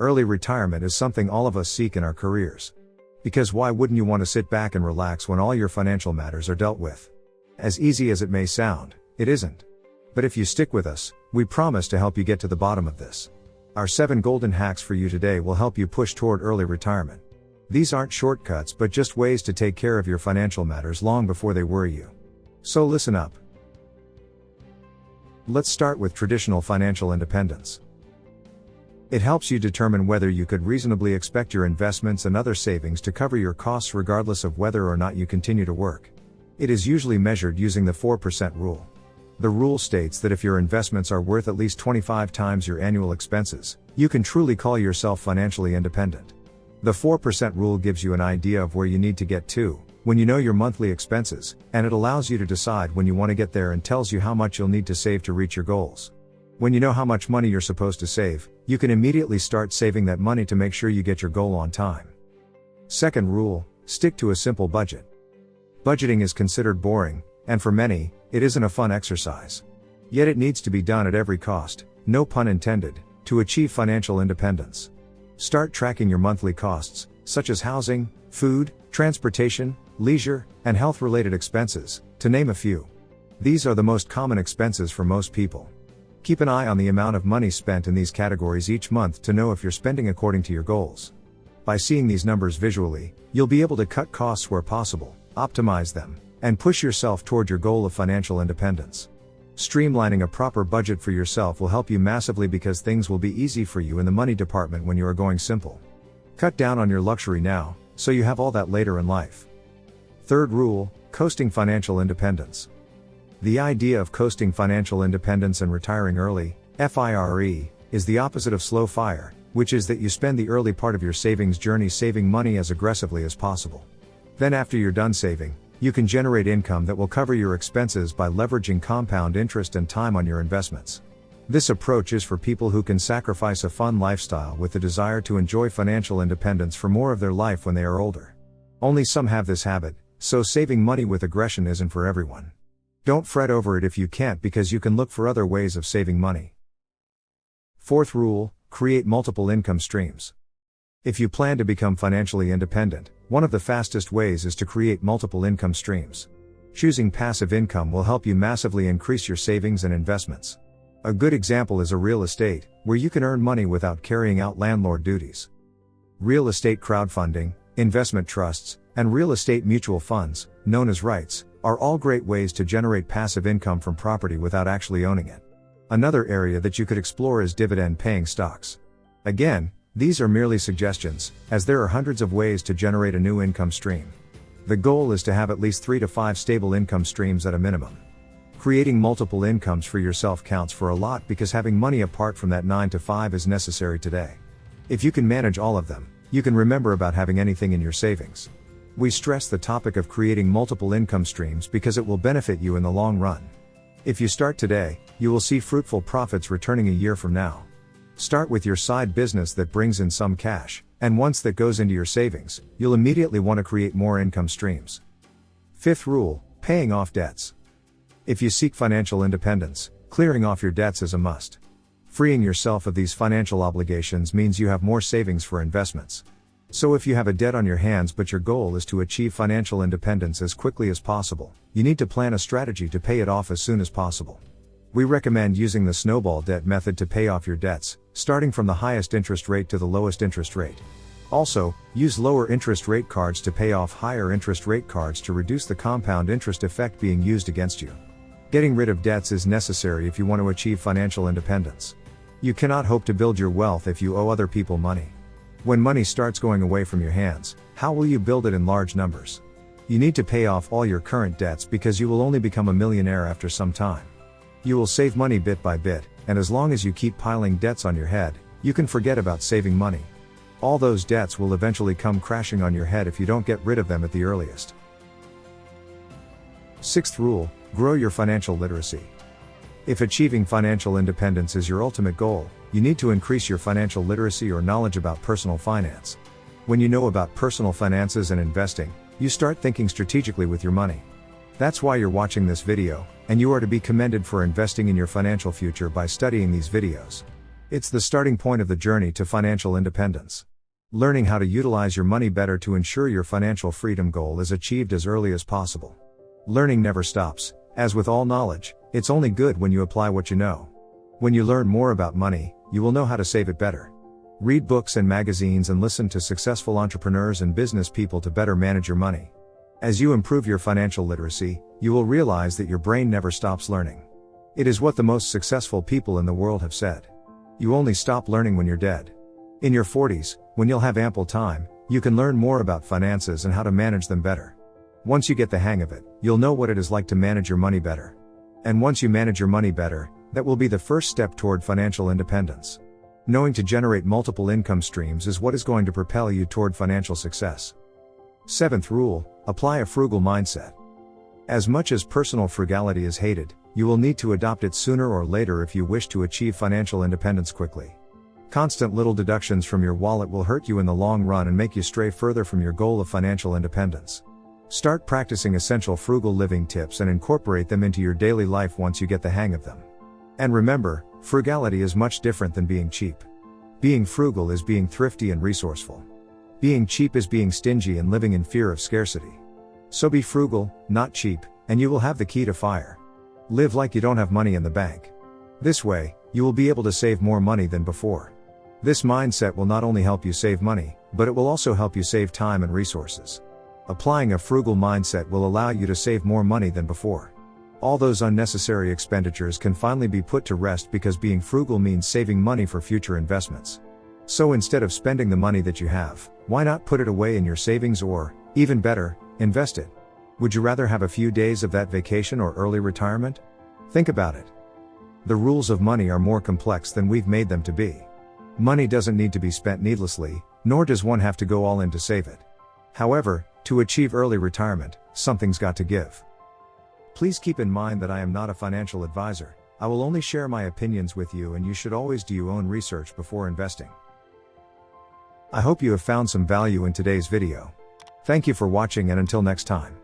Early retirement is something all of us seek in our careers. Because why wouldn't you want to sit back and relax when all your financial matters are dealt with? As easy as it may sound, it isn't. But if you stick with us, we promise to help you get to the bottom of this. Our 7 golden hacks for you today will help you push toward early retirement. These aren't shortcuts but just ways to take care of your financial matters long before they worry you. So listen up. Let's start with traditional financial independence. It helps you determine whether you could reasonably expect your investments and other savings to cover your costs regardless of whether or not you continue to work. It is usually measured using the 4% rule. The rule states that if your investments are worth at least 25 times your annual expenses, you can truly call yourself financially independent. The 4% rule gives you an idea of where you need to get to, when you know your monthly expenses, and it allows you to decide when you want to get there and tells you how much you'll need to save to reach your goals. When you know how much money you're supposed to save, you can immediately start saving that money to make sure you get your goal on time. Second rule, stick to a simple budget. Budgeting is considered boring, and for many, it isn't a fun exercise. Yet it needs to be done at every cost, no pun intended, to achieve financial independence. Start tracking your monthly costs, such as housing, food, transportation, leisure, and health-related expenses, to name a few. These are the most common expenses for most people. Keep an eye on the amount of money spent in these categories each month to know if you're spending according to your goals. By seeing these numbers visually, you'll be able to cut costs where possible, optimize them, and push yourself toward your goal of financial independence. Streamlining a proper budget for yourself will help you massively because things will be easy for you in the money department when you are going simple. Cut down on your luxury now, so you have all that later in life. Third rule, coasting financial independence. The idea of coasting financial independence and retiring early, FIRE, is the opposite of slow fire, which is that you spend the early part of your savings journey saving money as aggressively as possible. Then after you're done saving, you can generate income that will cover your expenses by leveraging compound interest and time on your investments. This approach is for people who can sacrifice a fun lifestyle with the desire to enjoy financial independence for more of their life when they are older. Only some have this habit, so saving money with aggression isn't for everyone. Don't fret over it if you can't because you can look for other ways of saving money. Fourth rule, create multiple income streams. If you plan to become financially independent, one of the fastest ways is to create multiple income streams. Choosing passive income will help you massively increase your savings and investments. A good example is real estate, where you can earn money without carrying out landlord duties. Real estate crowdfunding, investment trusts, and real estate mutual funds, known as REITs, are all great ways to generate passive income from property without actually owning it. Another area that you could explore is dividend-paying stocks. Again, these are merely suggestions, as there are hundreds of ways to generate a new income stream. The goal is to have at least 3 to 5 stable income streams at a minimum. Creating multiple incomes for yourself counts for a lot because having money apart from that 9 to 5 is necessary today. If you can manage all of them, you can remember about having anything in your savings. We stress the topic of creating multiple income streams because it will benefit you in the long run. If you start today, you will see fruitful profits returning a year from now. Start with your side business that brings in some cash, and once that goes into your savings, you'll immediately want to create more income streams. Fifth rule, paying off debts. If you seek financial independence, clearing off your debts is a must. Freeing yourself of these financial obligations means you have more savings for investments. So if you have a debt on your hands but your goal is to achieve financial independence as quickly as possible, you need to plan a strategy to pay it off as soon as possible. We recommend using the snowball debt method to pay off your debts, starting from the highest interest rate to the lowest interest rate. Also, use lower interest rate cards to pay off higher interest rate cards to reduce the compound interest effect being used against you. Getting rid of debts is necessary if you want to achieve financial independence. You cannot hope to build your wealth if you owe other people money. When money starts going away from your hands, how will you build it in large numbers? You need to pay off all your current debts because you will only become a millionaire after some time. You will save money bit by bit, and as long as you keep piling debts on your head, you can forget about saving money. All those debts will eventually come crashing on your head if you don't get rid of them at the earliest. Sixth rule, grow your financial literacy. If achieving financial independence is your ultimate goal, you need to increase your financial literacy or knowledge about personal finance. When you know about personal finances and investing, you start thinking strategically with your money. That's why you're watching this video, and you are to be commended for investing in your financial future by studying these videos. It's the starting point of the journey to financial independence. Learning how to utilize your money better to ensure your financial freedom goal is achieved as early as possible. Learning never stops. As with all knowledge, it's only good when you apply what you know. When you learn more about money, you will know how to save it better. Read books and magazines and listen to successful entrepreneurs and business people to better manage your money. As you improve your financial literacy, you will realize that your brain never stops learning. It is what the most successful people in the world have said. You only stop learning when you're dead. In your 40s, when you'll have ample time, you can learn more about finances and how to manage them better. Once you get the hang of it, you'll know what it is like to manage your money better. And once you manage your money better, that will be the first step toward financial independence. Knowing to generate multiple income streams is what is going to propel you toward financial success. 7th rule, apply a frugal mindset. As much as personal frugality is hated, you will need to adopt it sooner or later if you wish to achieve financial independence quickly. Constant little deductions from your wallet will hurt you in the long run and make you stray further from your goal of financial independence. Start practicing essential frugal living tips and incorporate them into your daily life once you get the hang of them. And remember, frugality is much different than being cheap. Being frugal is being thrifty and resourceful. Being cheap is being stingy and living in fear of scarcity. So be frugal, not cheap, and you will have the key to fire. Live like you don't have money in the bank. This way, you will be able to save more money than before. This mindset will not only help you save money, but it will also help you save time and resources. Applying a frugal mindset will allow you to save more money than before. All those unnecessary expenditures can finally be put to rest because being frugal means saving money for future investments. So instead of spending the money that you have, why not put it away in your savings or, even better, invest it? Would you rather have a few days of that vacation or early retirement? Think about it. The rules of money are more complex than we've made them to be. Money doesn't need to be spent needlessly, nor does one have to go all in to save it. However, to achieve early retirement, something's got to give. Please keep in mind that I am not a financial advisor. I will only share my opinions with you, and you should always do your own research before investing. I hope you have found some value in today's video. Thank you for watching, and until next time.